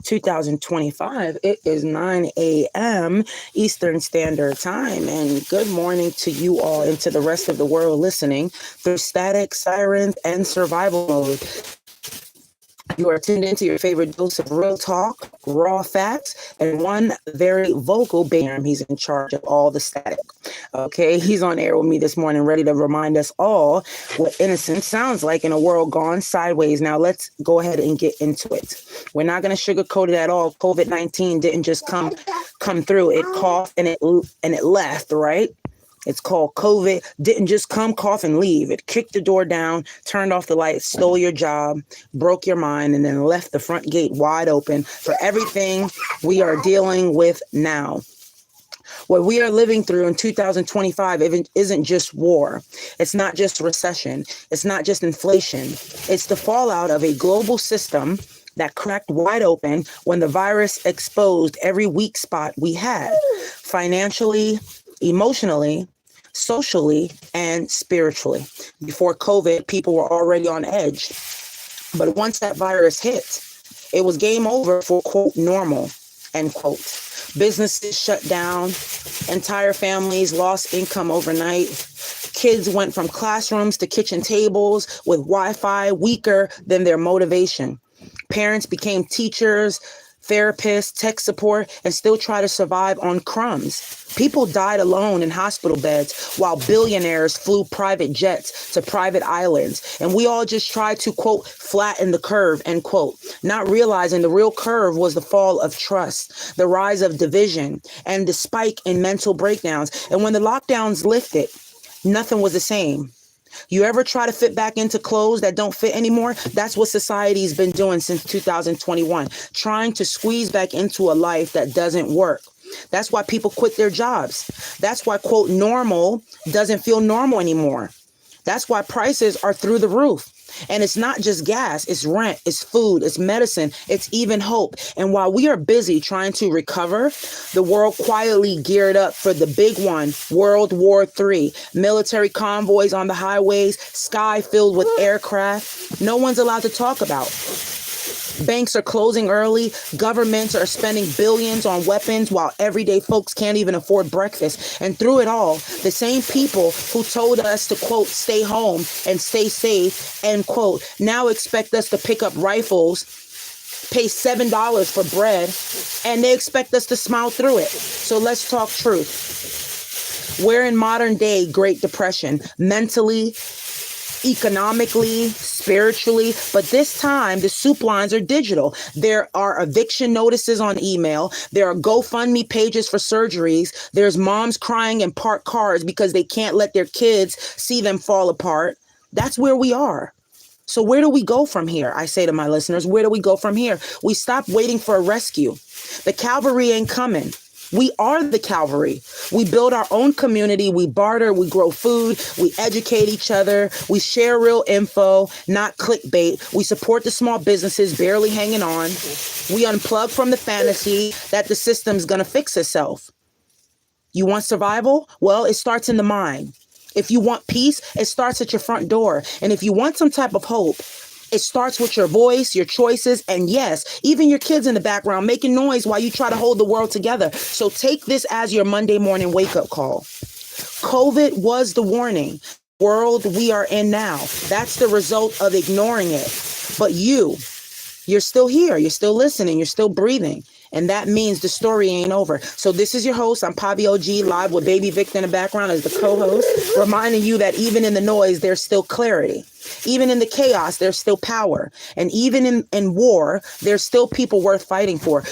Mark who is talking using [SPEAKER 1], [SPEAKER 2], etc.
[SPEAKER 1] 2025. It is 9 a.m. Eastern Standard Time. And good morning to you all and to the rest of the world listening through static, sirens, and survival mode. You are tuned into your favorite dose of real talk, raw facts, and one very vocal Bam. He's in charge of all the static. Okay, he's on air with me this morning, ready to remind us all what innocence sounds like in a world gone sideways. Now, let's go ahead and get into it. We're not going to sugarcoat it at all. COVID-19 didn't just come through. It coughed and it left, right? It's called COVID. Didn't just come, cough, and leave. It kicked the door down, turned off the lights, stole your job, broke your mind, and then left the front gate wide open for everything we are dealing with now. What we are living through in 2025 isn't just war. It's not just recession. It's not just inflation. It's the fallout of a global system that cracked wide open when the virus exposed every weak spot we had, financially, emotionally, socially, and spiritually. Before COVID, people were already on edge. But once that virus hit, it was game over for, quote, normal, end quote. Businesses shut down. Entire families lost income overnight. Kids went from classrooms to kitchen tables with Wi-Fi weaker than their motivation. Parents became teachers, therapists, tech support, and still try to survive on crumbs. People died alone in hospital beds while billionaires flew private jets to private islands. And we all just tried to, quote, flatten the curve, end quote, not realizing the real curve was the fall of trust, the rise of division, and the spike in mental breakdowns. And when the lockdowns lifted, nothing was the same. You ever try to fit back into clothes that don't fit anymore? That's what society's been doing since 2021, trying to squeeze back into a life that doesn't work. That's why people quit their jobs. That's why, quote, normal doesn't feel normal anymore. That's why prices are through the roof. And it's not just gas, it's rent, it's food, it's medicine, it's even hope. And while we are busy trying to recover, the world quietly geared up for the big one, World War III. Military convoys on the highways, sky filled with aircraft. No one's allowed to talk about. Banks are closing early. Governments are spending billions on weapons while everyday folks can't even afford breakfast. And through it all, the same people who told us to, quote, stay home and stay safe, end quote, now expect us to pick up rifles, pay $7 for bread, and they expect us to smile through it. So let's talk truth. We're in modern day Great Depression, mentally, economically, spiritually, but this time the soup lines are digital. There are eviction notices on email. There are GoFundMe pages for surgeries. There's moms crying in parked cars because they can't let their kids see them fall apart. That's where we are. So where do we go from here? I say to my listeners, where do we go from here? We stop waiting for a rescue. The cavalry ain't coming. We are the cavalry. We build our own community. We barter. We grow food. We educate each other. We share real info, not clickbait. We support the small businesses barely hanging on. We unplug from the fantasy that the system's going to fix itself. You want survival? Well, it starts in the mind. If you want peace, it starts at your front door. And if you want some type of hope, it starts with your voice, your choices, and yes, even your kids in the background making noise while you try to hold the world together. So take this as your Monday morning wake-up call. COVID was the warning. World we are in now. That's the result of ignoring it. But you're still here. You're still listening. You're still breathing. And that means the story ain't over. So this is your host. I'm Pavi OG, live with Baby Victor in the background as the co-host, reminding you that even in the noise, there's still clarity. Even in the chaos, there's still power. And even in war, there's still people worth fighting for.